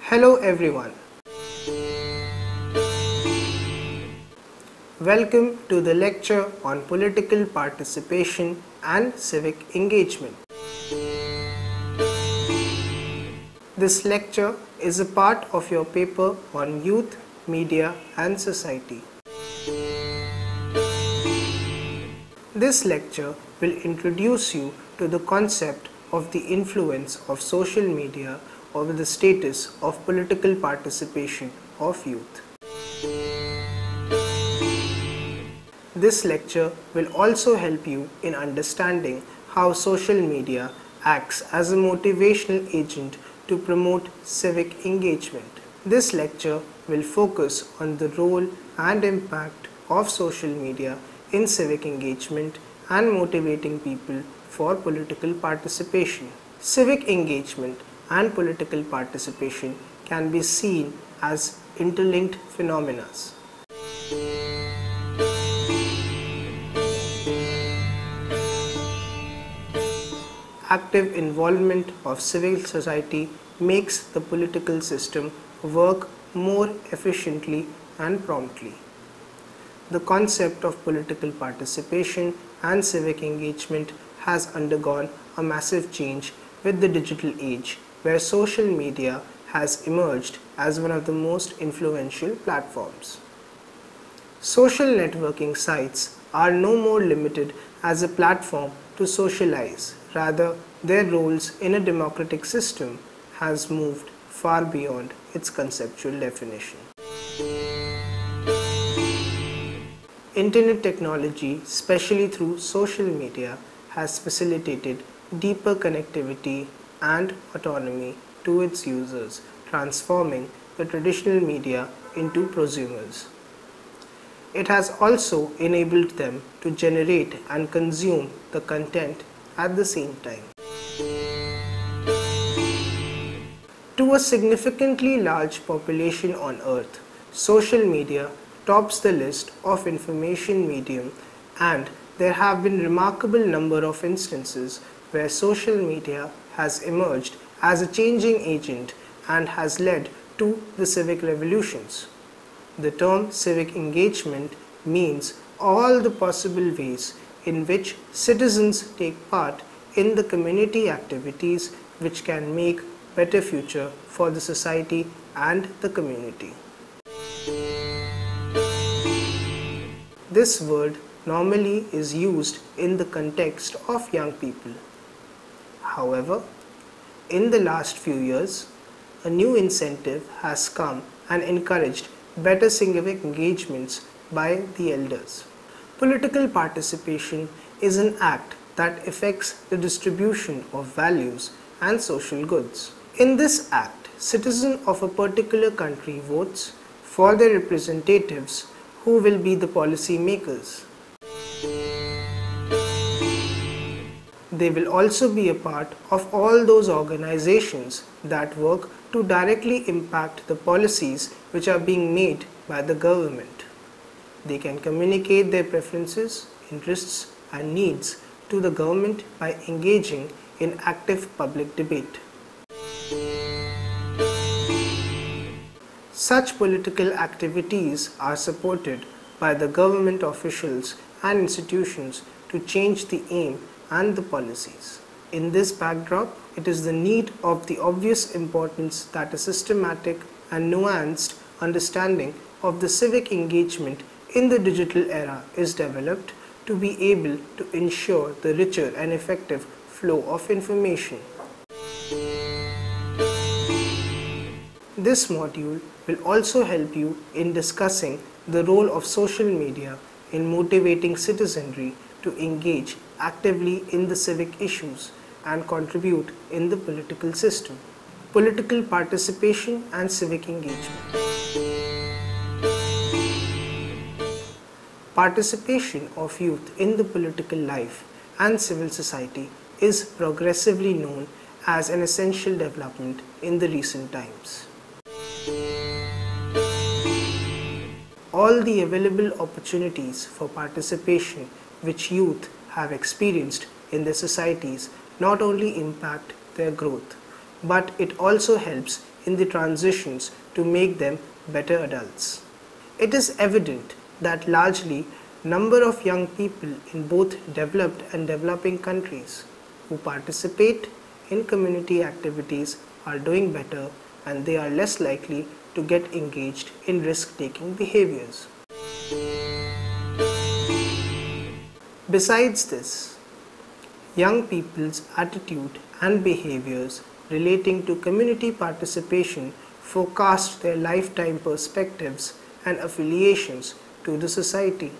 Hello everyone. Welcome to the lecture on political participation and civic engagement. This lecture is a part of your paper on youth, media and society. This lecture will introduce you to the concept of the influence of social media over the status of political participation of youth. This lecture will also help you in understanding how social media acts as a motivational agent to promote civic engagement. This lecture will focus on the role and impact of social media in civic engagement and motivating people for political participation. Civic engagement and political participation can be seen as interlinked phenomena. Active involvement of civil society makes the political system work more efficiently and promptly. The concept of political participation and civic engagement has undergone a massive change with the digital age, where social media has emerged as one of the most influential platforms. Social networking sites are no more limited as a platform to socialize. Rather, their roles in a democratic system has moved far beyond its conceptual definition. Internet technology, especially through social media, has facilitated deeper connectivity and autonomy to its users, transforming the traditional media into prosumers. It has also enabled them to generate and consume the content at the same time. To a significantly large population on Earth, social media tops the list of information medium, and there have been remarkable number of instances where social media has emerged as a changing agent and has led to the civic revolutions. The term civic engagement means all the possible ways in which citizens take part in the community activities which can make better future for the society and the community. This word normally is used in the context of young people. However, in the last few years, a new incentive has come and encouraged better civic engagements by the elders. Political participation is an act that affects the distribution of values and social goods. In this act, citizens of a particular country votes for their representatives who will be the policy makers. They will also be a part of all those organizations that work to directly impact the policies which are being made by the government. They can communicate their preferences, interests and needs to the government by engaging in active public debate. Such political activities are supported by the government officials and institutions to change the aim and the policies. In this backdrop, it is the need of the obvious importance that a systematic and nuanced understanding of the civic engagement in the digital era is developed to be able to ensure the richer and effective flow of information. This module will also help you in discussing the role of social media in motivating citizenry to engage actively in the civic issues and contribute in the political system. Political participation and civic engagement. Participation of youth in the political life and civil society is progressively known as an essential development in the recent times. All the available opportunities for participation which youth have experienced in their societies not only impact their growth, but it also helps in the transitions to make them better adults. It is evident that largely number of young people in both developed and developing countries who participate in community activities are doing better, and they are less likely to get engaged in risk-taking behaviors. Besides this, young people's attitude and behaviors relating to community participation forecast their lifetime perspectives and affiliations to the society.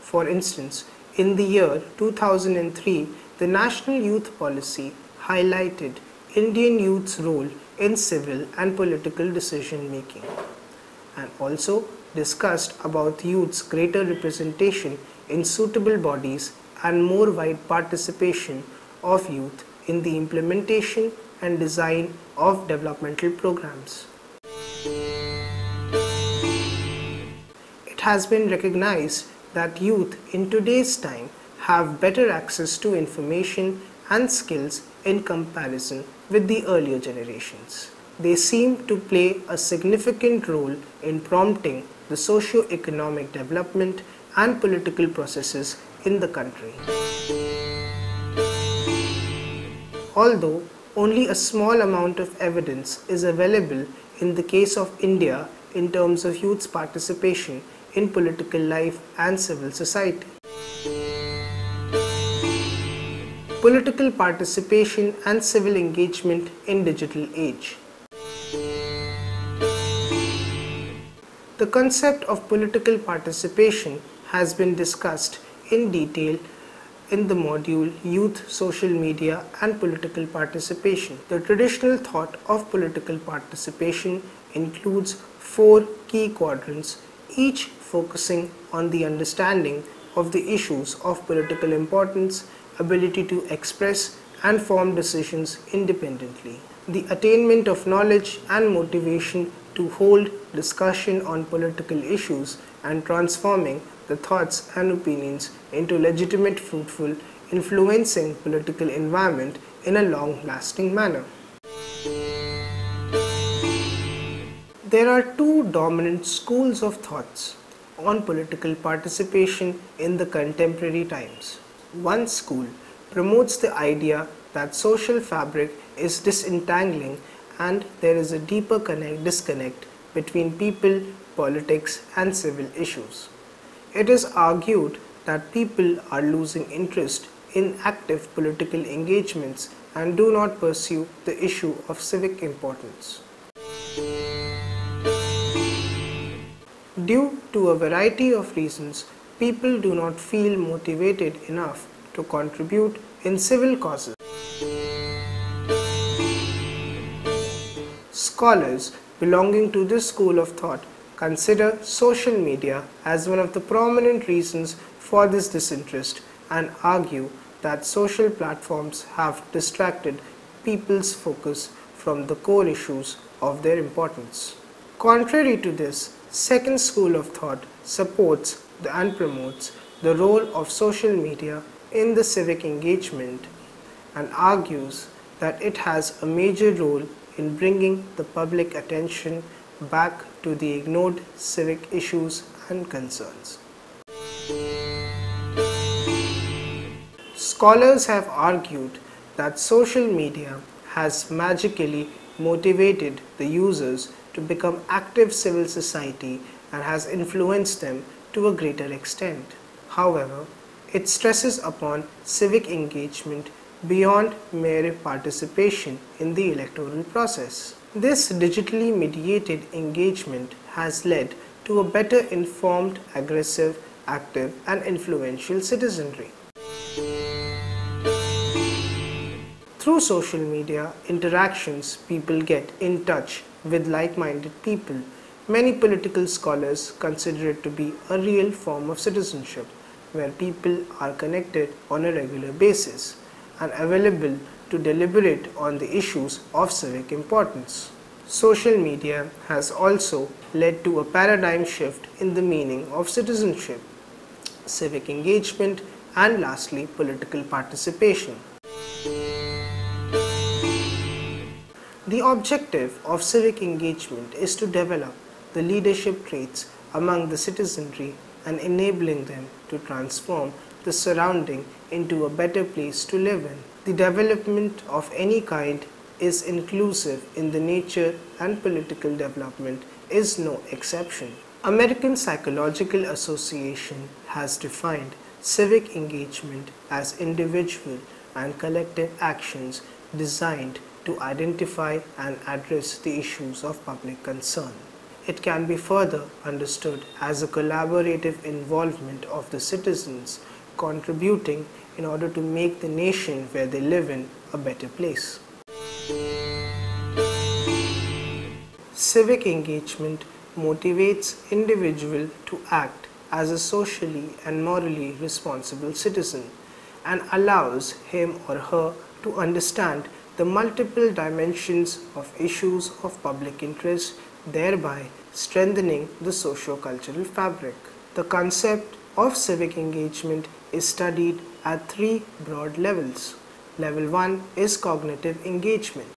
For instance, in the year 2003, the National Youth Policy highlighted Indian youth's role in civil and political decision making, and also discussed about youth's greater representation in suitable bodies and more wide participation of youth in the implementation and design of developmental programs. It has been recognized that youth in today's time have better access to information and skills in comparison with the earlier generations. They seem to play a significant role in prompting the socio-economic development and political processes in the country. Although only a small amount of evidence is available in the case of India in terms of youth's participation in political life and civil society. Political participation and civil engagement in digital age. The concept of political participation has been discussed in detail in the module Youth, Social Media and Political Participation. The traditional thought of political participation includes 4 key quadrants, each focusing on the understanding of the issues of political importance, ability to express and form decisions independently, the attainment of knowledge and motivation to hold discussion on political issues, and transforming the thoughts and opinions into legitimate, fruitful, influencing political environment in a long-lasting manner. There are 2 dominant schools of thoughts on political participation in the contemporary times. One school promotes the idea that social fabric is disentangling and there is a deeper disconnect between people, politics and civil issues. It is argued that people are losing interest in active political engagements and do not pursue the issue of civic importance. Due to a variety of reasons, people do not feel motivated enough to contribute in civil causes. Scholars belonging to this school of thought consider social media as one of the prominent reasons for this disinterest and argue that social platforms have distracted people's focus from the core issues of their importance. Contrary to this, second school of thought supports and promotes the role of social media in the civic engagement and argues that it has a major role in bringing the public attention back to the ignored civic issues and concerns. Scholars have argued that social media has magically motivated the users to become active civil society and has influenced them to a greater extent. However, it stresses upon civic engagement beyond mere participation in the electoral process. This digitally mediated engagement has led to a better informed, aggressive, active and influential citizenry. Through social media interactions, people get in touch with like-minded people. Many political scholars consider it to be a real form of citizenship, where people are connected on a regular basis and available to deliberate on the issues of civic importance. Social media has also led to a paradigm shift in the meaning of citizenship, civic engagement, and lastly, political participation. The objective of civic engagement is to develop the leadership traits among the citizenry and enabling them to transform the surrounding into a better place to live in. The development of any kind is inclusive in the nature, and political development is no exception. American Psychological Association has defined civic engagement as individual and collective actions designed to identify and address the issues of public concern. It can be further understood as a collaborative involvement of the citizens contributing in order to make the nation where they live in a better place. Civic engagement motivates individuals to act as a socially and morally responsible citizen and allows him or her to understand the multiple dimensions of issues of public interest, thereby strengthening the socio-cultural fabric. The concept of civic engagement is studied at three broad levels. Level 1 is cognitive engagement,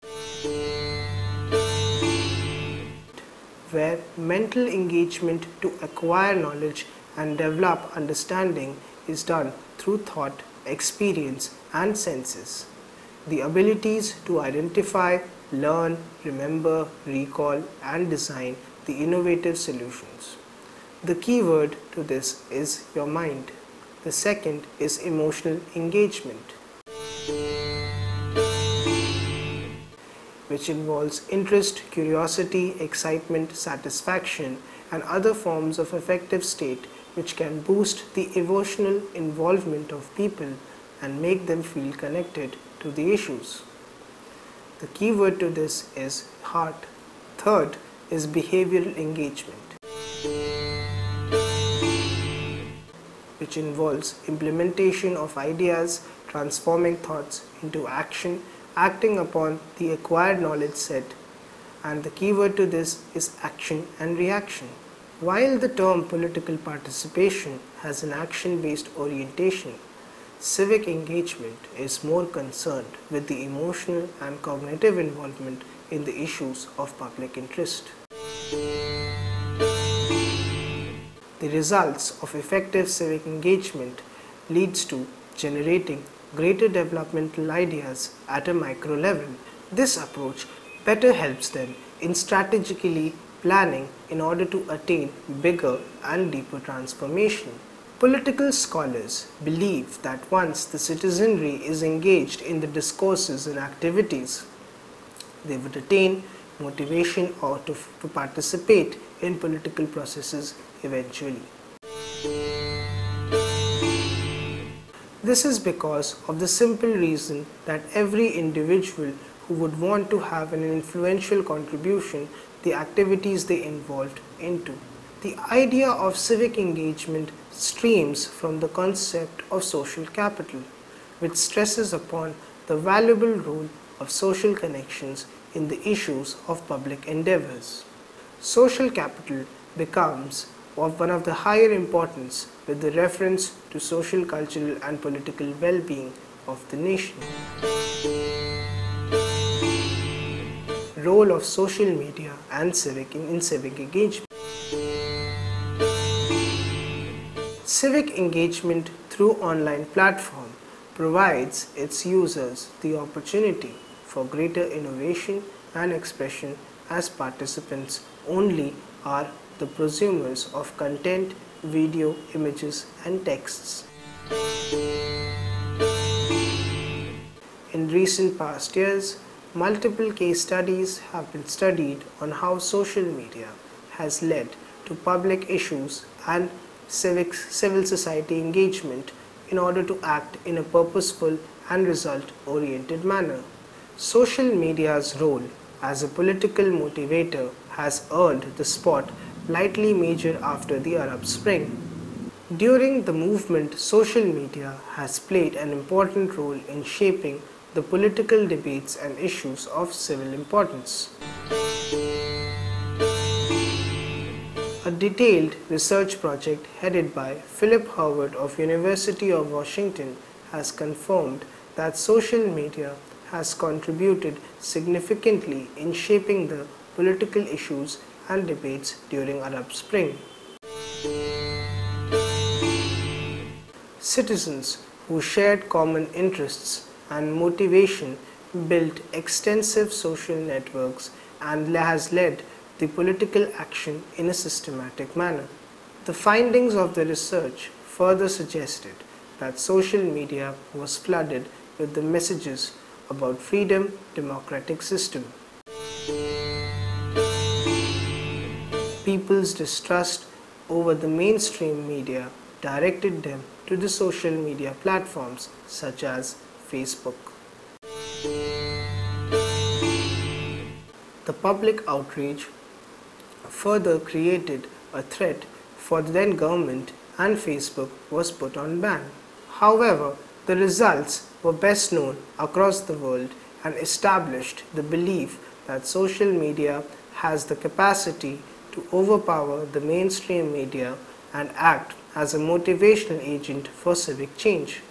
where mental engagement to acquire knowledge and develop understanding is done through thought, experience, and senses. The abilities to identify, learn, remember, recall, and design the innovative solutions. The key word to this is your mind. The second is emotional engagement, which involves interest, curiosity, excitement, satisfaction, and other forms of affective state which can boost the emotional involvement of people and make them feel connected to the issues. The key word to this is heart. Third is behavioral engagement, which involves implementation of ideas, transforming thoughts into action, acting upon the acquired knowledge set, and the key word to this is action and reaction. While the term political participation has an action-based orientation, civic engagement is more concerned with the emotional and cognitive involvement in the issues of public interest. The results of effective civic engagement leads to generating greater developmental ideas at a micro level. This approach better helps them in strategically planning in order to attain bigger and deeper transformation. Political scholars believe that once the citizenry is engaged in the discourses and activities, they would attain motivation or to participate in political processes eventually. This is because of the simple reason that every individual who would want to have an influential contribution the activities they involved into. The idea of civic engagement streams from the concept of social capital, which stresses upon the valuable role of social connections in the issues of public endeavors. Social capital becomes of one of the higher importance with the reference to social, cultural, and political well-being of the nation. Role of social media and civic engagement. Civic engagement through online platform provides its users the opportunity for greater innovation and expression, as participants only are the prosumers of content, video, images, and texts. In recent past years, multiple case studies have been studied on how social media has led to public issues and civil society engagement in order to act in a purposeful and result-oriented manner. Social media's role as a political motivator has earned the spot lightly major after the Arab Spring. During the movement, social media has played an important role in shaping the political debates and issues of civil importance. A detailed research project headed by Philip Howard of University of Washington has confirmed that social media has contributed significantly in shaping the political issues and debates during Arab Spring. Citizens who shared common interests and motivation built extensive social networks and has led the political action in a systematic manner. The findings of the research further suggested that social media was flooded with the messages about freedom, democratic system. People's distrust over the mainstream media directed them to the social media platforms such as Facebook. The public outrage further created a threat for the then government, and Facebook was put on ban. However, the results were best known across the world and established the belief that social media has the capacity to overpower the mainstream media and act as a motivational agent for civic change.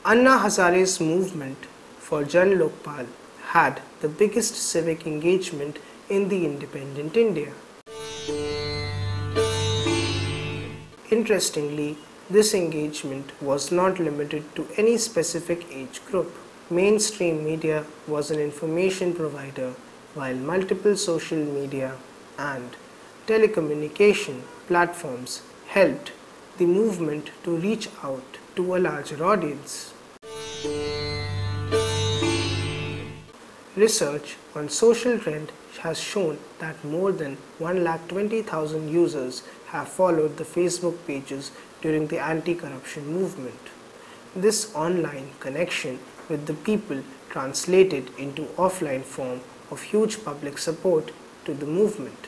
Anna Hazare's movement for Jan Lokpal had the biggest civic engagement in the independent India. Interestingly, this engagement was not limited to any specific age group. Mainstream media was an information provider, while multiple social media and telecommunication platforms helped the movement to reach out to a larger audience. Research on social trend has shown that more than 120,000 users have followed the Facebook pages during the anti-corruption movement. This online connection with the people translated into offline form of huge public support to the movement.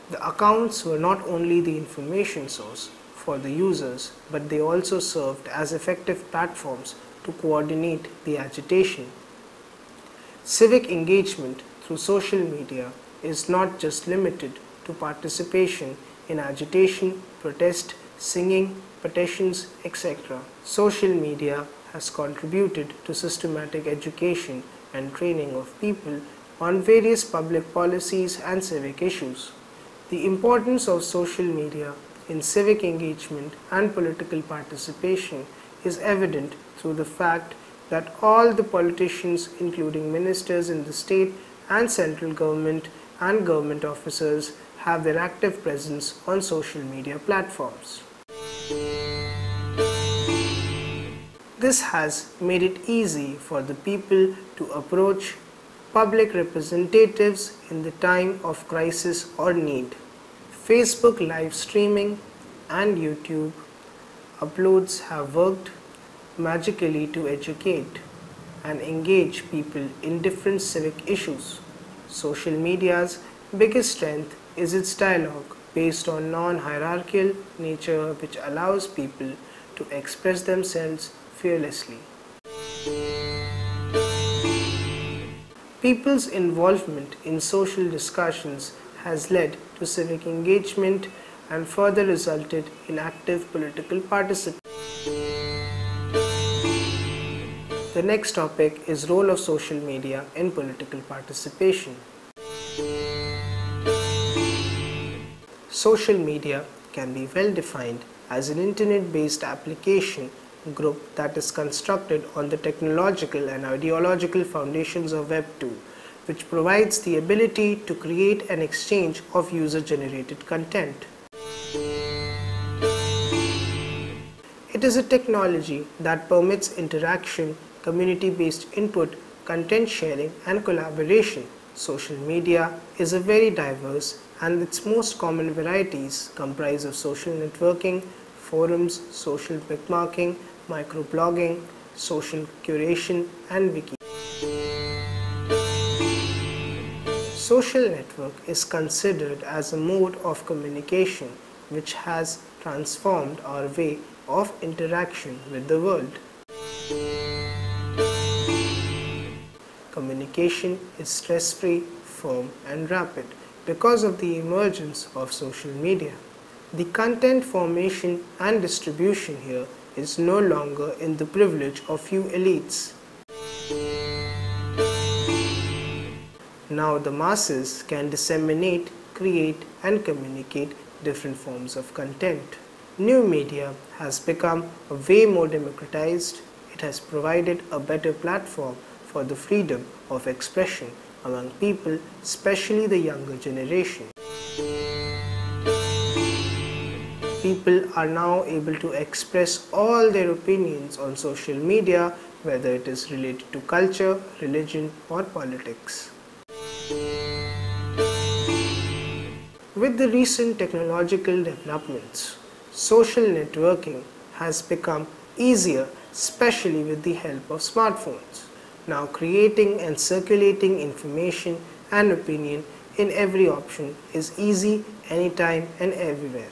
The accounts were not only the information source for the users, but they also served as effective platforms to coordinate the agitation. Civic engagement through social media is not just limited to participation in agitation, protest, singing, petitions, etc. Social media has contributed to systematic education and training of people on various public policies and civic issues. The importance of social media in civic engagement and political participation is evident through the fact that all the politicians, including ministers in the state and central government and government officers, have their active presence on social media platforms. This has made it easy for the people to approach public representatives in the time of crisis or need. Facebook live streaming and YouTube uploads have worked magically to educate and engage people in different civic issues. Social media's biggest strength is its dialogue based on non-hierarchical nature, which allows people to express themselves fearlessly. People's involvement in social discussions has led to civic engagement and further resulted in active political participation. The next topic is role of social media in political participation. Social media can be well defined as an internet-based application group that is constructed on the technological and ideological foundations of Web 2, which provides the ability to create and exchange of user-generated content. It is a technology that permits interaction, community-based input, content sharing, and collaboration. Social media is a very diverse, and its most common varieties comprise of social networking, forums, social bookmarking, microblogging, social curation, and wiki. Social network is considered as a mode of communication which has transformed our way of interaction with the world. Communication is stress-free, firm, and rapid because of the emergence of social media. The content formation and distribution here is no longer in the privilege of few elites. Now the masses can disseminate, create and communicate different forms of content. New media has become way more democratized. It has provided a better platform for the freedom of expression among people, especially the younger generation. People are now able to express all their opinions on social media, whether it is related to culture, religion or politics. With the recent technological developments, social networking has become easier, especially with the help of smartphones. Now creating and circulating information and opinion in every option is easy anytime and everywhere.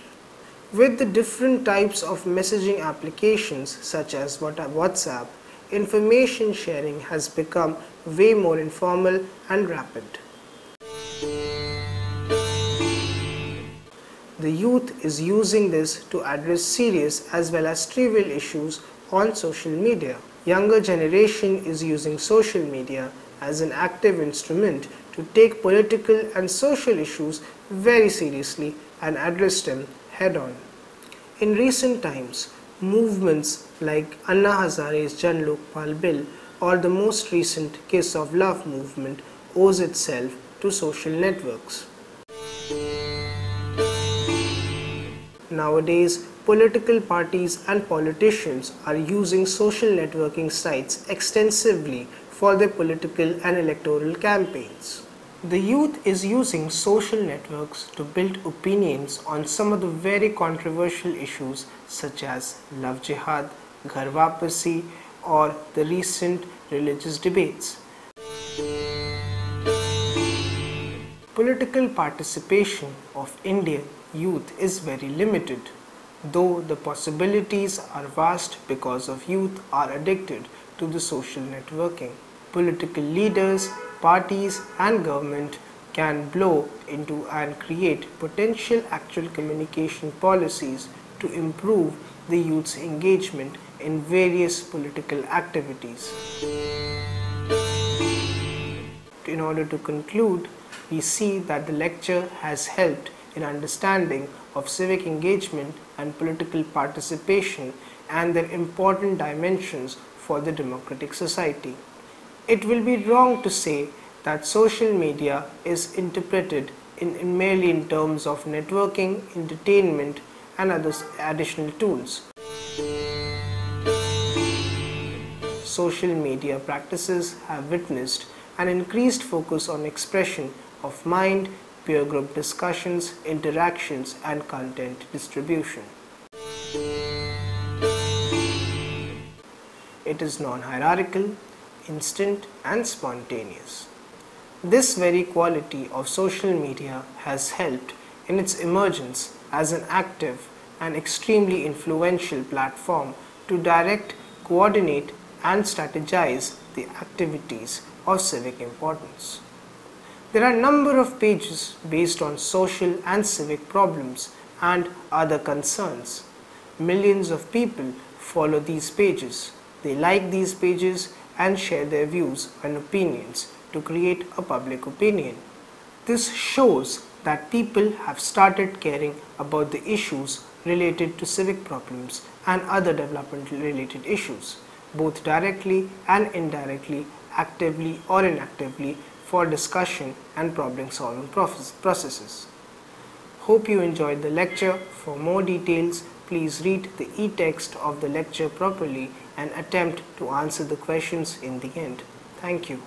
With the different types of messaging applications such as WhatsApp, information sharing has become way more informal and rapid. The youth is using this to address serious as well as trivial issues on social media. Younger generation is using social media as an active instrument to take political and social issues very seriously and address them head-on. In recent times, movements like Anna Hazare's Jan Lokpal Bill or the most recent Kiss of Love movement owes itself to social networks. Nowadays, political parties and politicians are using social networking sites extensively for their political and electoral campaigns. The youth is using social networks to build opinions on some of the very controversial issues such as love jihad, ghar wapasi or the recent religious debates. Political participation of Indian youth is very limited, though the possibilities are vast because of youth are addicted to the social networking. Political leaders, parties and government can blow into and create potential actual communication policies to improve the youth's engagement in various political activities. In order to conclude, we see that the lecture has helped in understanding of civic engagement and political participation and their important dimensions for the democratic society. It will be wrong to say that social media is interpreted merely in terms of networking, entertainment and other additional tools. Social media practices have witnessed an increased focus on expression of mind, peer group discussions, interactions and content distribution. It is non-hierarchical, instant and spontaneous. This very quality of social media has helped in its emergence as an active and extremely influential platform to direct, coordinate and strategize the activities of civic importance. There are a number of pages based on social and civic problems and other concerns. Millions of people follow these pages. They like these pages and share their views and opinions to create a public opinion. This shows that people have started caring about the issues related to civic problems and other development related issues, both directly and indirectly, actively or inactively, for discussion and problem solving processes. Hope you enjoyed the lecture. For more details, please read the e-text of the lecture properly and attempt to answer the questions in the end. Thank you.